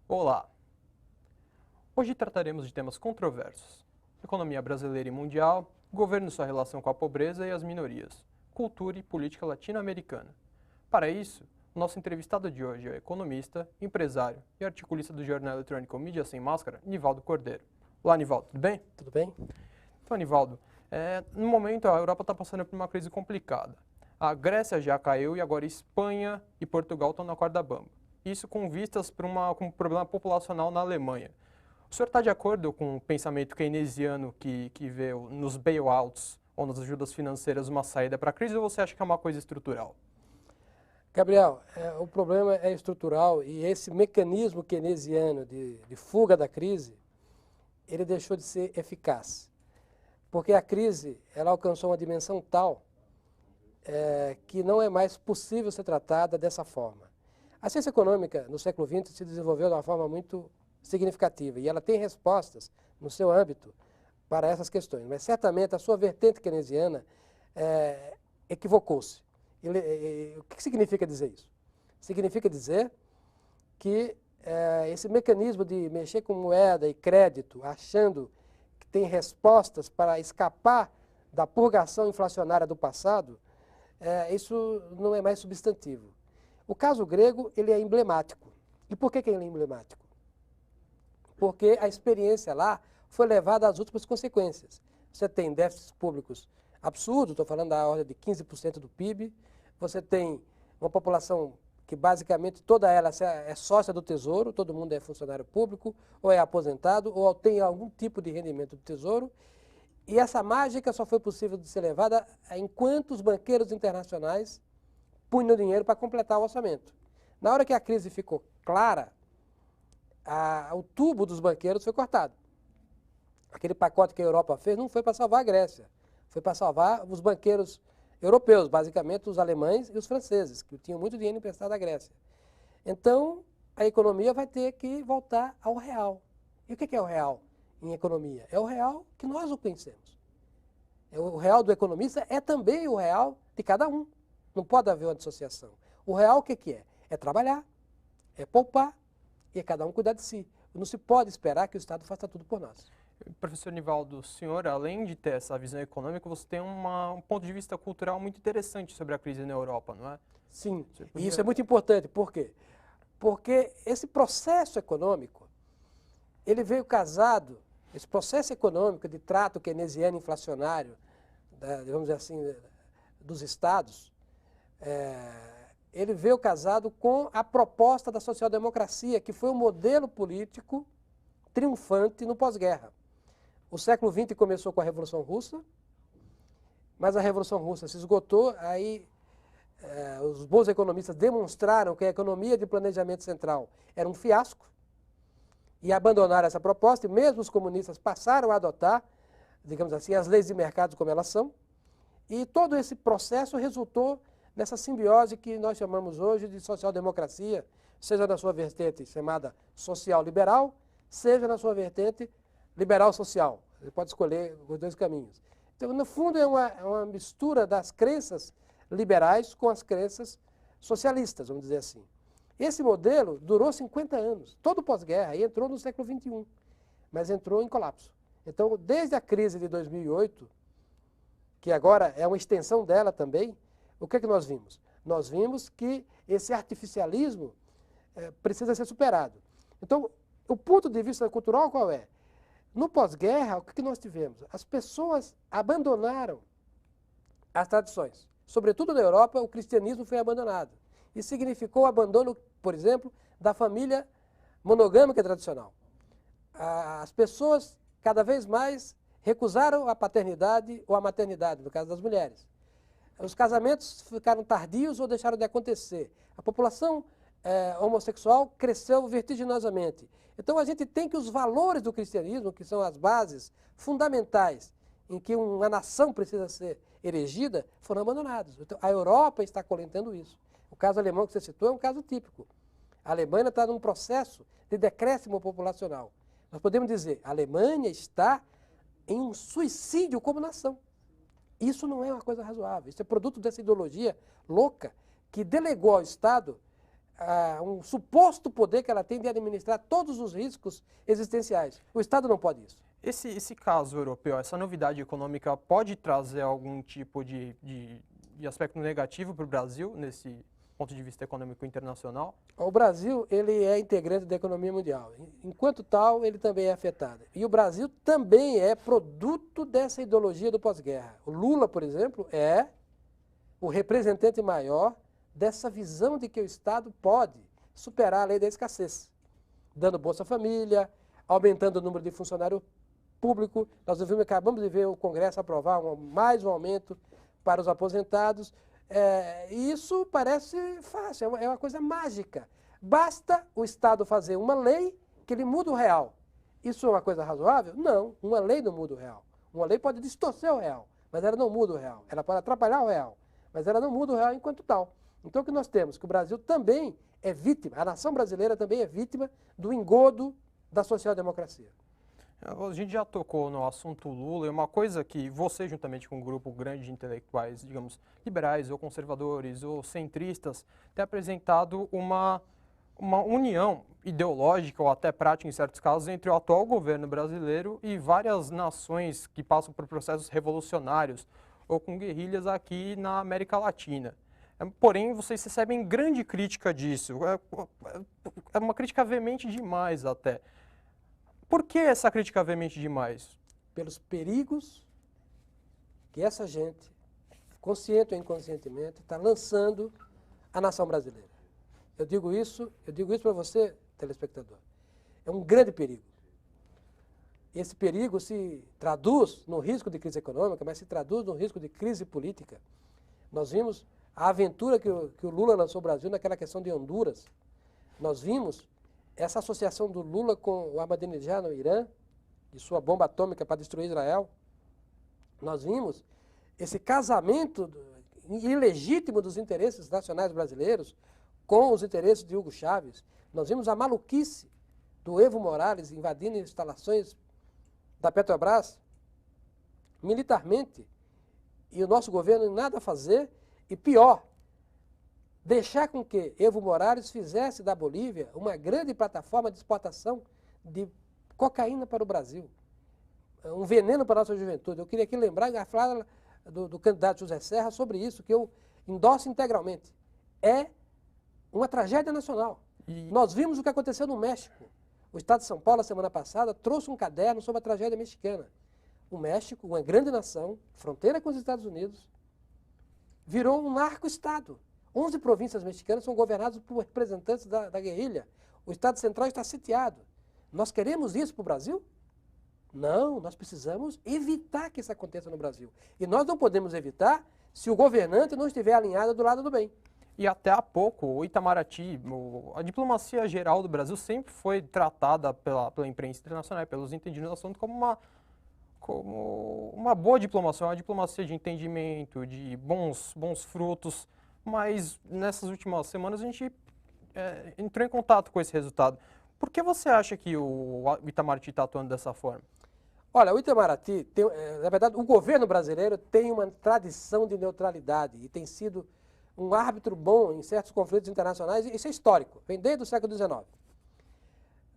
Olá! Hoje trataremos de temas controversos: economia brasileira e mundial, governo e sua relação com a pobreza e as minorias, cultura e política latino-americana. Para isso, o nosso entrevistado de hoje é o economista, empresário e articulista do jornal eletrônico Mídia Sem Máscara, Nivaldo Cordeiro. Olá, Nivaldo, tudo bem? Tudo bem? Então, Nivaldo, no momento a Europa está passando por uma crise complicada. A Grécia já caiu e agora Espanha e Portugal estão na corda bamba. Isso com vistas para um problema populacional na Alemanha. O senhor está de acordo com o pensamento keynesiano que vê nos bailouts ou nas ajudas financeiras uma saída para a crise, ou você acha que é uma coisa estrutural? Gabriel, o problema é estrutural e esse mecanismo keynesiano de fuga da crise, ele deixou de ser eficaz. Porque a crise ela alcançou uma dimensão tal que não é mais possível ser tratada dessa forma. A ciência econômica no século XX se desenvolveu de uma forma muito significativa e ela tem respostas no seu âmbito para essas questões. Mas certamente a sua vertente keynesiana equivocou-se. O que significa dizer isso? Significa dizer que esse mecanismo de mexer com moeda e crédito, achando que tem respostas para escapar da purgação inflacionária do passado, isso não é mais substantivo. O caso grego ele é emblemático. E por que ele é emblemático? Porque a experiência lá foi levada às últimas consequências. Você tem déficits públicos absurdos, estou falando da ordem de 15% do PIB, você tem uma população que basicamente toda ela é sócia do Tesouro, todo mundo é funcionário público, ou é aposentado, ou tem algum tipo de rendimento do Tesouro, e essa mágica só foi possível de ser levada enquanto os banqueiros internacionais punham dinheiro para completar o orçamento. Na hora que a crise ficou clara, o tubo dos banqueiros foi cortado. Aquele pacote que a Europa fez não foi para salvar a Grécia, foi para salvar os banqueiros europeus, basicamente os alemães e os franceses, que tinham muito dinheiro emprestado à Grécia. Então, a economia vai ter que voltar ao real. E o que é o real em economia? É o real que nós o conhecemos. O real do economista é também o real de cada um. Não pode haver uma dissociação. O real o que é? É trabalhar, é poupar e é cada um cuidar de si. Não se pode esperar que o Estado faça tudo por nós. Professor Nivaldo, o senhor, além de ter essa visão econômica, você tem um ponto de vista cultural muito interessante sobre a crise na Europa, não é? Sim, e isso é muito importante. Por quê? Porque esse processo econômico, ele veio casado, esse processo econômico de trato keynesiano inflacionário, vamos dizer assim, dos estados, ele veio casado com a proposta da social-democracia, que foi um modelo político triunfante no pós-guerra. O século XX começou com a Revolução Russa, mas a Revolução Russa se esgotou, aí os bons economistas demonstraram que a economia de planejamento central era um fiasco e abandonaram essa proposta, e mesmo os comunistas passaram a adotar, digamos assim, as leis de mercado como elas são, e todo esse processo resultou nessa simbiose que nós chamamos hoje de social-democracia, seja na sua vertente chamada social-liberal, seja na sua vertente liberal-social. Você pode escolher os dois caminhos. Então, no fundo, é uma mistura das crenças liberais com as crenças socialistas, vamos dizer assim. Esse modelo durou 50 anos, todo pós-guerra, e entrou no século XXI, mas entrou em colapso. Então, desde a crise de 2008, que agora é uma extensão dela também, o que nós vimos? Nós vimos que esse artificialismo precisa ser superado. Então, o ponto de vista cultural qual é? No pós-guerra, o que nós tivemos? As pessoas abandonaram as tradições. Sobretudo na Europa, o cristianismo foi abandonado. Isso significou o abandono, por exemplo, da família monogâmica tradicional. As pessoas, cada vez mais, recusaram a paternidade ou a maternidade, no caso das mulheres. Os casamentos ficaram tardios ou deixaram de acontecer. A população homossexual cresceu vertiginosamente. Então a gente tem que os valores do cristianismo, que são as bases fundamentais em que uma nação precisa ser erigida, foram abandonados. Então, a Europa está colentando isso. O caso alemão que você citou é um caso típico. A Alemanha está num processo de decréscimo populacional. Nós podemos dizer, a Alemanha está em um suicídio como nação. Isso não é uma coisa razoável. Isso é produto dessa ideologia louca que delegou ao Estado um suposto poder que ela tem de administrar todos os riscos existenciais. O Estado não pode isso. Esse caso europeu, essa novidade econômica pode trazer algum tipo de aspecto negativo para o Brasil, nesse ponto de vista econômico internacional? O Brasil, ele é integrante da economia mundial. Enquanto tal, ele também é afetado. E o Brasil também é produto dessa ideologia do pós-guerra. O Lula, por exemplo, é o representante maior dessa visão de que o Estado pode superar a lei da escassez, dando Bolsa Família, aumentando o número de funcionário público. Nós acabamos de ver o Congresso aprovar mais um aumento para os aposentados. E isso parece fácil, é uma coisa mágica. Basta o Estado fazer uma lei que ele muda o real. Isso é uma coisa razoável? Não, uma lei não muda o real. Uma lei pode distorcer o real, mas ela não muda o real. Ela pode atrapalhar o real, mas ela não muda o real enquanto tal. Então o que nós temos? Que o Brasil também é vítima, a nação brasileira também é vítima do engodo da social-democracia. A gente já tocou no assunto Lula, e uma coisa que você, juntamente com um grupo grande de intelectuais, digamos, liberais ou conservadores ou centristas, tem apresentado uma união ideológica ou até prática, em certos casos, entre o atual governo brasileiro e várias nações que passam por processos revolucionários ou com guerrilhas aqui na América Latina. Porém, vocês recebem grande crítica disso, é uma crítica veemente demais até. Por que essa crítica veemente demais? Pelos perigos que essa gente, consciente ou inconscientemente, está lançando à nação brasileira. Eu digo isso para você, telespectador. É um grande perigo. Esse perigo se traduz no risco de crise econômica, mas se traduz no risco de crise política. Nós vimos a aventura que o Lula lançou ao Brasil naquela questão de Honduras. Nós vimos essa associação do Lula com o Ahmadinejad no Irã, e sua bomba atômica para destruir Israel. Nós vimos esse casamento ilegítimo dos interesses nacionais brasileiros com os interesses de Hugo Chávez. Nós vimos a maluquice do Evo Morales invadindo instalações da Petrobras militarmente, e o nosso governo nada a fazer, e pior, deixar com que Evo Morales fizesse da Bolívia uma grande plataforma de exportação de cocaína para o Brasil. Um veneno para a nossa juventude. Eu queria aqui lembrar a fala do candidato José Serra sobre isso, que eu endosso integralmente. É uma tragédia nacional. Nós vimos o que aconteceu no México. O Estado de São Paulo, a semana passada, trouxe um caderno sobre a tragédia mexicana. O México, uma grande nação, fronteira com os Estados Unidos, virou um narco-estado. 11 províncias mexicanas são governadas por representantes da guerrilha. O Estado Central está sitiado. Nós queremos isso para o Brasil? Não, nós precisamos evitar que isso aconteça no Brasil. E nós não podemos evitar se o governante não estiver alinhado do lado do bem. E até há pouco, o Itamaraty, a diplomacia geral do Brasil sempre foi tratada pela imprensa internacional, pelos entendidos do assunto, como uma boa diplomacia, uma diplomacia de entendimento, de bons frutos. Mas nessas últimas semanas a gente entrou em contato com esse resultado. Por que você acha que o Itamaraty está atuando dessa forma? Olha, o Itamaraty, na verdade, o governo brasileiro tem uma tradição de neutralidade e tem sido um árbitro bom em certos conflitos internacionais. Isso é histórico, vem desde o século XIX.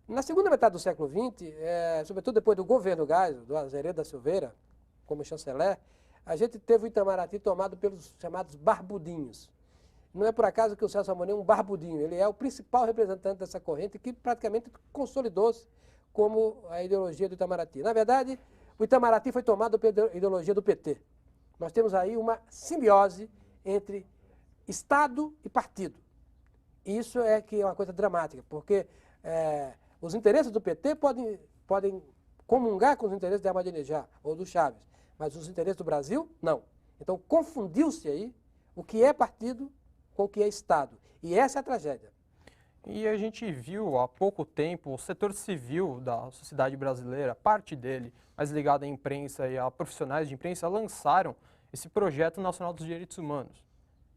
Na segunda metade do século XX, sobretudo depois do governo Geisel, do Azeredo da Silveira, como chanceler, a gente teve o Itamaraty tomado pelos chamados barbudinhos. Não é por acaso que o Celso Amorim é um barbudinho, ele é o principal representante dessa corrente que praticamente consolidou-se como a ideologia do Itamaraty. Na verdade, o Itamaraty foi tomado pela ideologia do PT. Nós temos aí uma simbiose entre Estado e partido. Isso é que é uma coisa dramática, porque os interesses do PT podem comungar com os interesses de Ahmadinejad ou do Chávez, mas os interesses do Brasil, não. Então, confundiu-se aí o que é partido com o que é Estado. E essa é a tragédia. E a gente viu há pouco tempo o setor civil da sociedade brasileira, parte dele, mais ligado à imprensa e a profissionais de imprensa, lançaram esse Projeto Nacional dos Direitos Humanos,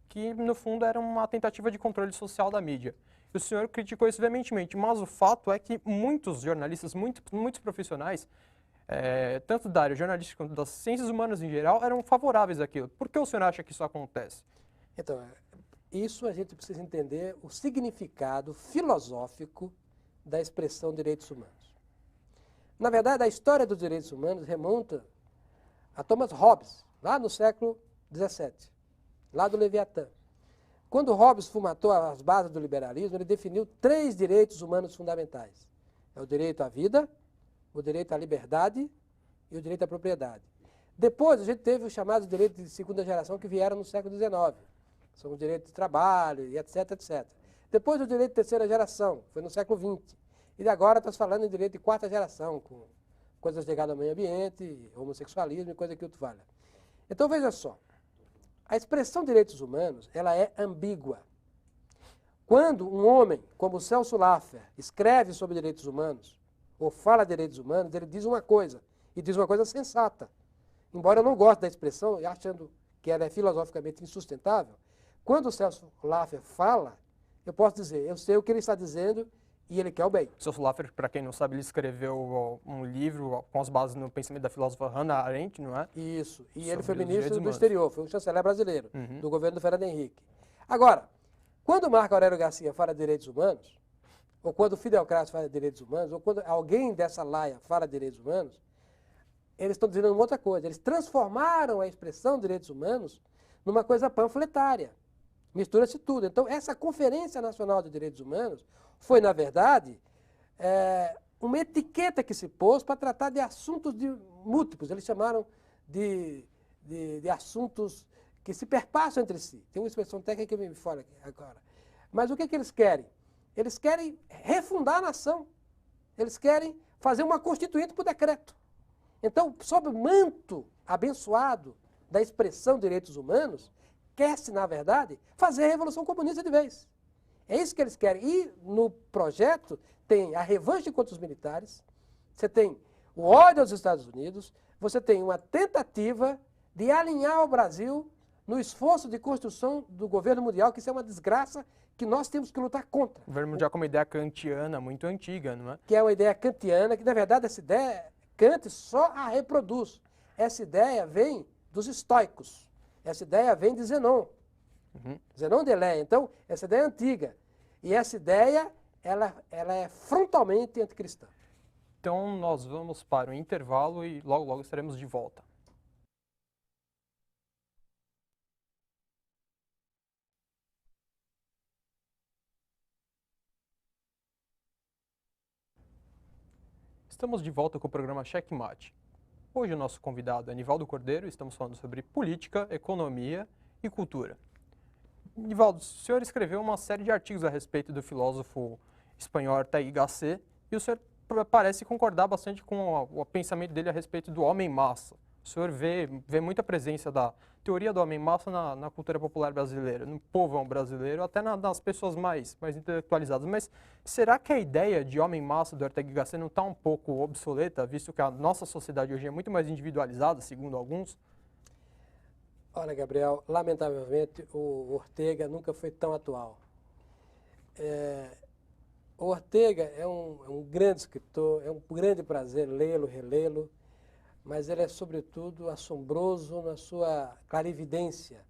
que no fundo era uma tentativa de controle social da mídia. E o senhor criticou isso veementemente, mas o fato é que muitos jornalistas, muitos profissionais, tanto da área jornalística quanto das ciências humanas em geral, eram favoráveis àquilo. Por que o senhor acha que isso acontece? Então, isso a gente precisa entender o significado filosófico da expressão direitos humanos. Na verdade, a história dos direitos humanos remonta a Thomas Hobbes, lá no século XVII, lá do Leviatã. Quando Hobbes formatou as bases do liberalismo, ele definiu 3 direitos humanos fundamentais. É o direito à vida, o direito à liberdade e o direito à propriedade. Depois, a gente teve os chamados direitos de segunda geração que vieram no século XIX. São os direitos de trabalho e etc, etc. Depois, o direito de terceira geração, foi no século XX. E agora estamos falando em direito de quarta geração, com coisas ligadas ao meio ambiente, homossexualismo e coisa que outro valha. Então, veja só. A expressão direitos humanos, ela é ambígua. Quando um homem, como Celso Laffer, escreve sobre direitos humanos, ou fala de direitos humanos, ele diz uma coisa, e diz uma coisa sensata. Embora eu não goste da expressão, achando que ela é filosoficamente insustentável, quando o Celso Laffer fala, eu posso dizer, eu sei o que ele está dizendo e ele quer o bem. Celso Laffer, para quem não sabe, ele escreveu um livro com as bases no pensamento da filósofa Hannah Arendt, não é? Isso, e Sobre ele foi os ministro direitos do humanos. exterior, foi um chanceler brasileiro, do governo do Fernando Henrique. Agora, quando Marco Aurélio Garcia fala de direitos humanos, ou quando Fidel Castro fala de direitos humanos, ou quando alguém dessa laia fala de direitos humanos, eles estão dizendo uma outra coisa. Eles transformaram a expressão direitos humanos numa coisa panfletária. Mistura-se tudo. Então, essa Conferência Nacional de Direitos Humanos foi, na verdade, uma etiqueta que se pôs para tratar de assuntos múltiplos. Eles chamaram de assuntos que se perpassam entre si. Tem uma expressão técnica que me fala aqui agora. Mas o que eles querem? Eles querem refundar a nação. Eles querem fazer uma constituinte por decreto. Então, sob o manto abençoado da expressão direitos humanos, quer-se, na verdade, fazer a Revolução Comunista de vez. É isso que eles querem. E no projeto tem a revanche contra os militares, você tem o ódio aos Estados Unidos, você tem uma tentativa de alinhar o Brasil no esforço de construção do governo mundial, que isso é uma desgraça que nós temos que lutar contra. O governo mundial é uma ideia kantiana muito antiga, não é? Que é uma ideia kantiana, que na verdade essa ideia, Kant só a reproduz. Essa ideia vem dos estoicos. Essa ideia vem de Zenon. Zenon de Eleia. Então, essa ideia é antiga. E essa ideia, ela é frontalmente anticristã. Então, nós vamos para o intervalo e logo, logo estaremos de volta. Estamos de volta com o programa Checkmate. Hoje o nosso convidado é Nivaldo Cordeiro, estamos falando sobre política, economia e cultura. Nivaldo, o senhor escreveu uma série de artigos a respeito do filósofo espanhol Ortega y Gasset e o senhor parece concordar bastante com o pensamento dele a respeito do homem-massa. O senhor vê muita presença da teoria do homem-massa na cultura popular brasileira, no povão brasileiro, até nas pessoas mais intelectualizadas. Mas será que a ideia de homem-massa do Ortega y Gasset não está um pouco obsoleta, visto que a nossa sociedade hoje é muito mais individualizada, segundo alguns? Olha, Gabriel, lamentavelmente o Ortega nunca foi tão atual. O Ortega é um grande escritor, é um grande prazer lê-lo, relê-lo, mas ele é, sobretudo, assombroso na sua clarividência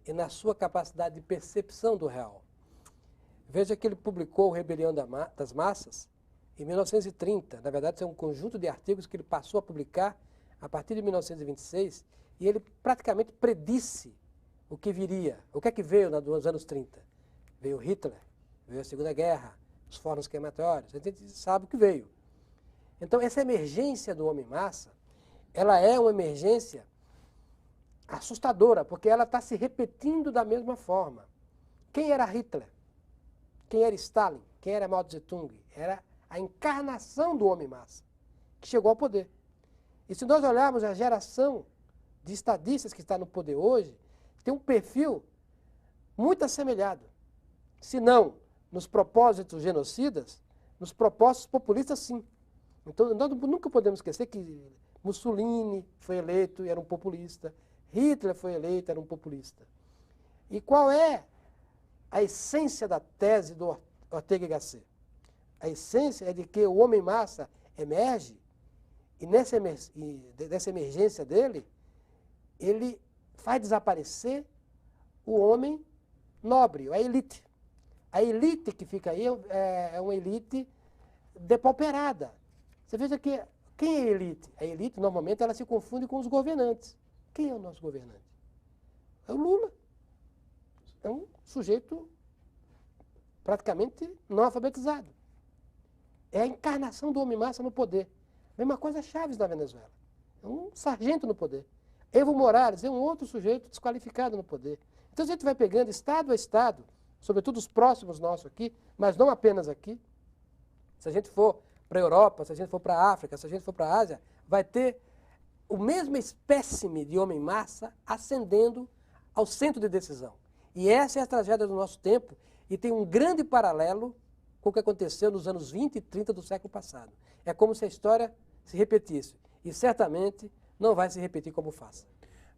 e na sua capacidade de percepção do real. Veja que ele publicou o Rebelião das Massas em 1930. Na verdade, é um conjunto de artigos que ele passou a publicar a partir de 1926, e ele praticamente predisse o que viria. O que é que veio nos anos 30? Veio Hitler, veio a Segunda Guerra, os fornos queimatórios, a gente sabe o que veio. Então, essa emergência do homem-massa, ela é uma emergência assustadora, porque ela está se repetindo da mesma forma. Quem era Hitler? Quem era Stalin? Quem era Mao Tse-tung? Era a encarnação do homem-massa, que chegou ao poder. E se nós olharmos a geração de estadistas que está no poder hoje, tem um perfil muito assemelhado. Se não nos propósitos genocidas, nos propósitos populistas, sim. Então, nós nunca podemos esquecer que Mussolini foi eleito e era um populista. Hitler foi eleito e era um populista. E qual é a essência da tese do Ortega y Gasset? A essência é de que o homem-massa emerge, e nessa emergência dele, ele faz desaparecer o homem nobre, a elite. A elite que fica aí é uma elite depauperada. Você veja que quem é a elite? A elite, normalmente, ela se confunde com os governantes. Quem é o nosso governante? É o Lula. É um sujeito praticamente não alfabetizado. É a encarnação do homem-massa no poder. Mesma coisa Chaves na Venezuela. É um sargento no poder. Evo Morales é um outro sujeito desqualificado no poder. Então a gente vai pegando estado a estado, sobretudo os próximos nossos aqui, mas não apenas aqui. Se a gente for para a Europa, se a gente for para a África, se a gente for para a Ásia, vai ter o mesmo espécime de homem-massa ascendendo ao centro de decisão. E essa é a tragédia do nosso tempo e tem um grande paralelo com o que aconteceu nos anos 20 e 30 do século passado. É como se a história se repetisse. E certamente não vai se repetir como faça.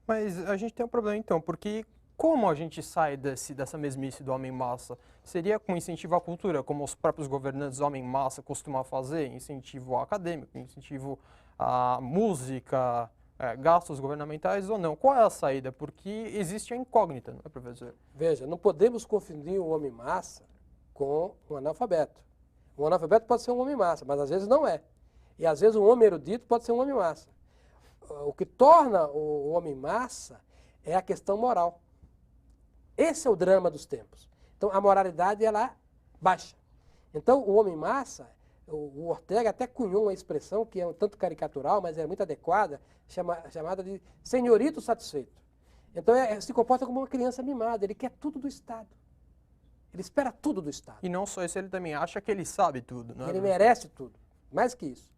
Mas a gente tem um problema então, porque como a gente sai dessa mesmice do homem-massa? Seria com incentivo à cultura, como os próprios governantes homem-massa costumam fazer, incentivo acadêmico, incentivo à música, gastos governamentais ou não? Qual é a saída? Porque existe a incógnita, não é, professor? Veja, não podemos confundir o homem-massa com um analfabeto. Um analfabeto pode ser um homem-massa, mas às vezes não é. E às vezes um homem erudito pode ser um homem-massa. O que torna o homem-massa é a questão moral. Esse é o drama dos tempos. Então, a moralidade, ela baixa. Então, o homem-massa, o Ortega até cunhou uma expressão que é um tanto caricatural, mas é muito adequada, chamada de senhorito satisfeito. Então, se comporta como uma criança mimada, ele quer tudo do Estado. Ele espera tudo do Estado. E não só isso, ele também acha que ele sabe tudo, não é? Ele merece tudo, mais que isso.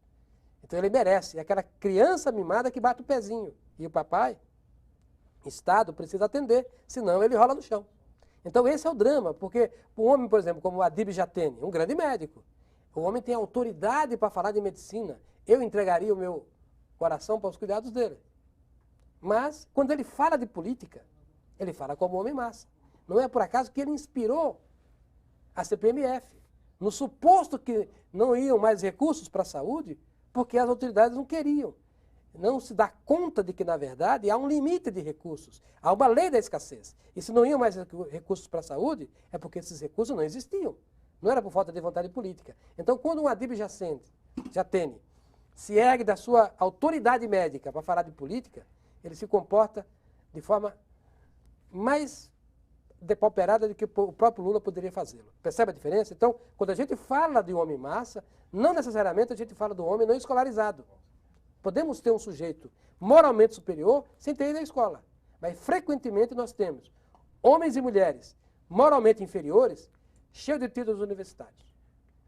Então, ele merece. É aquela criança mimada que bate o pezinho. E o papai, Estado, precisa atender, senão ele rola no chão. Então esse é o drama, porque um homem, por exemplo, como o Adib Jatene, um grande médico, o homem tem autoridade para falar de medicina, eu entregaria o meu coração para os cuidados dele. Mas, quando ele fala de política, ele fala como homem-massa. Não é por acaso que ele inspirou a CPMF, no suposto que não iam mais recursos para a saúde, porque as autoridades não queriam. Não se dá conta de que, na verdade, há um limite de recursos. Há uma lei da escassez. E se não iam mais recursos para a saúde, é porque esses recursos não existiam. Não era por falta de vontade política. Então, quando um Adib Jatene se ergue da sua autoridade médica para falar de política, ele se comporta de forma mais depauperada do que o próprio Lula poderia fazê-lo. Percebe a diferença? Então, quando a gente fala de homem-massa, não necessariamente a gente fala do homem não escolarizado. Podemos ter um sujeito moralmente superior sem ter ido à escola. Mas, frequentemente, nós temos homens e mulheres moralmente inferiores cheios de títulos universitários.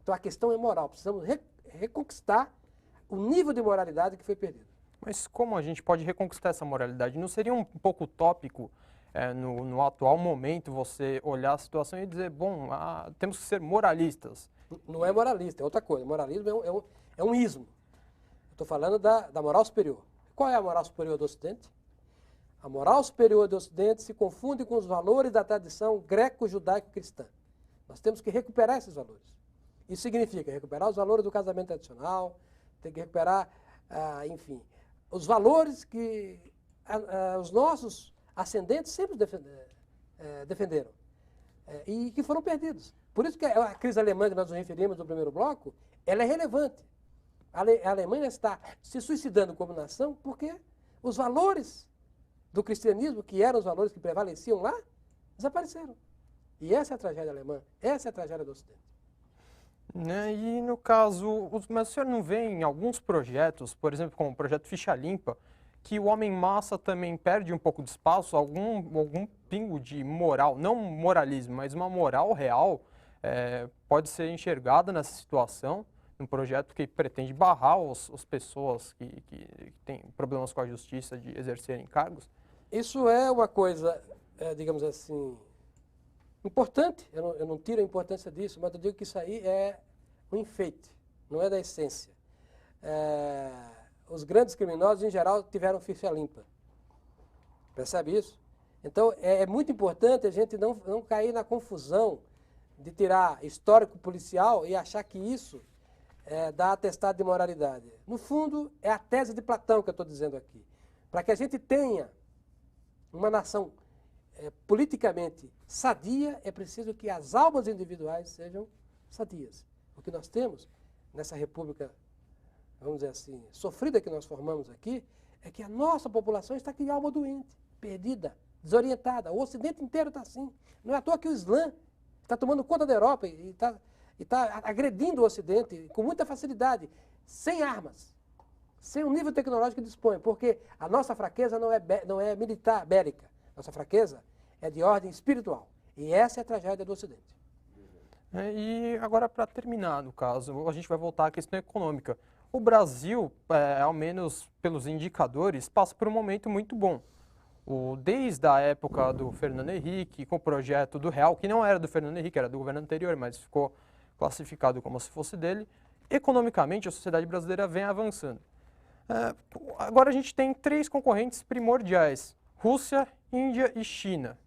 Então, a questão é moral. Precisamos reconquistar o nível de moralidade que foi perdido. Mas como a gente pode reconquistar essa moralidade? Não seria um pouco utópico, no atual momento, você olhar a situação e dizer, bom, temos que ser moralistas? Não é moralista, é outra coisa. Moralismo é um ismo. Estou falando da moral superior. Qual é a moral superior do Ocidente? A moral superior do Ocidente se confunde com os valores da tradição greco-judaico-cristã. Nós temos que recuperar esses valores. Isso significa recuperar os valores do casamento tradicional, tem que recuperar, enfim, os valores que os nossos ascendentes sempre defenderam e que foram perdidos. Por isso que a crise alemã que nós nos referimos no primeiro bloco, ela é relevante. A Alemanha está se suicidando como nação porque os valores do cristianismo, que eram os valores que prevaleciam lá, desapareceram. E essa é a tragédia alemã, essa é a tragédia do Ocidente. E no caso, mas o senhor não vê em alguns projetos, por exemplo, como o projeto Ficha Limpa, que o homem-massa também perde um pouco de espaço, algum pingo de moral, não moralismo, mas uma moral real pode ser enxergada nessa situação? Um projeto que pretende barrar as pessoas que têm problemas com a justiça de exercerem cargos? Isso é uma coisa, digamos assim, importante. Eu não tiro a importância disso, mas eu digo que isso aí é um enfeite, não é da essência. Os grandes criminosos, em geral, tiveram ficha limpa. Percebe isso? Então, é muito importante a gente não cair na confusão de tirar histórico policial e achar que isso dá atestado de moralidade. No fundo, é a tese de Platão que eu estou dizendo aqui. Para que a gente tenha uma nação politicamente sadia, é preciso que as almas individuais sejam sadias. O que nós temos nessa república, vamos dizer assim, sofrida que nós formamos aqui, é que a nossa população está com alma doente, perdida, desorientada. O Ocidente inteiro está assim. Não é à toa que o Islã está tomando conta da Europa e está agredindo o Ocidente com muita facilidade, sem armas, sem o nível tecnológico que dispõe, porque a nossa fraqueza não é militar, bélica. Nossa fraqueza é de ordem espiritual. E essa é a tragédia do Ocidente. E agora, para terminar, no caso, a gente vai voltar à questão econômica. O Brasil, ao menos pelos indicadores, passa por um momento muito bom. Desde a época do Fernando Henrique, com o projeto do Real, que não era do Fernando Henrique, era do governo anterior, mas ficou classificado como se fosse dele, economicamente a sociedade brasileira vem avançando. Agora a gente tem 3 concorrentes primordiais: Rússia, Índia e China.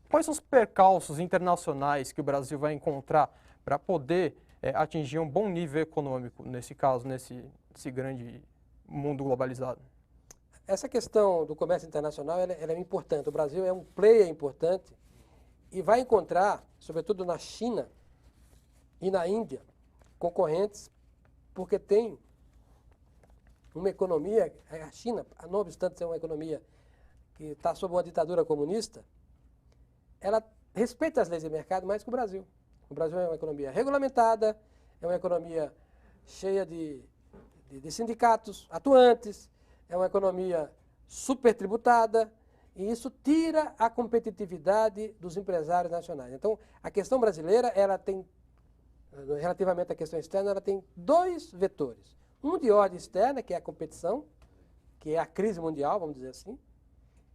Quais são os percalços internacionais que o Brasil vai encontrar para poder atingir um bom nível econômico, nesse caso, nesse grande mundo globalizado? Essa questão do comércio internacional ela é importante. O Brasil é um player importante e vai encontrar, sobretudo na China e na Índia, concorrentes, porque tem uma economia, a China, não obstante ser uma economia que está sob uma ditadura comunista, ela respeita as leis de mercado mais que o Brasil. O Brasil é uma economia regulamentada, é uma economia cheia de sindicatos atuantes, é uma economia supertributada, e isso tira a competitividade dos empresários nacionais. Então, a questão brasileira, ela tem, relativamente à questão externa, ela tem 2 vetores. Um de ordem externa, que é a competição, que é a crise mundial, vamos dizer assim,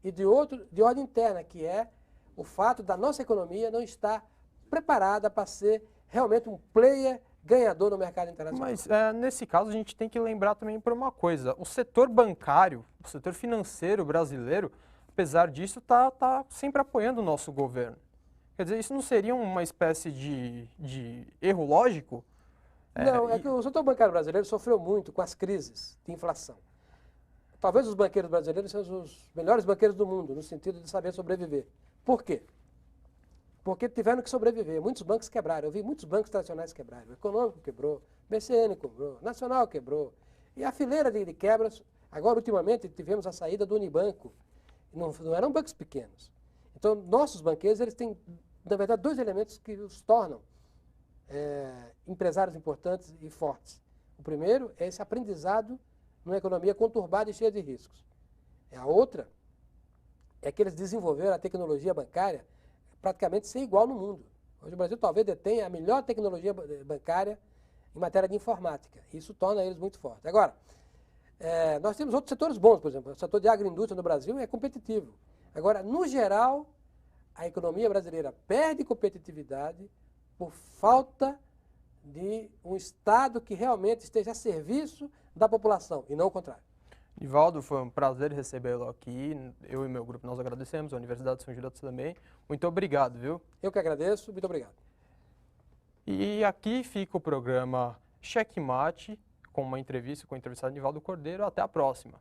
e de outro de ordem interna, que é o fato da nossa economia não estar preparada para ser realmente um player ganhador no mercado internacional. Mas, nesse caso, a gente tem que lembrar também por uma coisa: o setor bancário, o setor financeiro brasileiro, apesar disso, está sempre apoiando o nosso governo. Quer dizer, isso não seria uma espécie de erro lógico? Não, é que o setor bancário brasileiro sofreu muito com as crises de inflação. Talvez os banqueiros brasileiros sejam os melhores banqueiros do mundo, no sentido de saber sobreviver. Por quê? Porque tiveram que sobreviver. Muitos bancos quebraram. Eu vi muitos bancos tradicionais quebrarem. O Econômico quebrou, o BCN quebrou, o Nacional quebrou. E a fileira de quebras, agora ultimamente tivemos a saída do Unibanco. Não eram bancos pequenos. Então, nossos banqueiros, eles têm, na verdade, 2 elementos que os tornam empresários importantes e fortes. O primeiro é esse aprendizado numa economia conturbada e cheia de riscos. A outra é que eles desenvolveram a tecnologia bancária praticamente sem igual no mundo. Hoje o Brasil talvez detenha a melhor tecnologia bancária em matéria de informática. Isso torna eles muito fortes. Agora, nós temos outros setores bons, por exemplo. O setor de agroindústria no Brasil é competitivo. Agora, no geral, a economia brasileira perde competitividade por falta de um Estado que realmente esteja a serviço da população, e não o contrário. Nivaldo, foi um prazer recebê-lo aqui. Eu e meu grupo, nós agradecemos, a Universidade de São Judas também. Muito obrigado, viu? Eu que agradeço, muito obrigado. E aqui fica o programa Checkmate, com uma entrevista com o entrevistado Nivaldo Cordeiro. Até a próxima.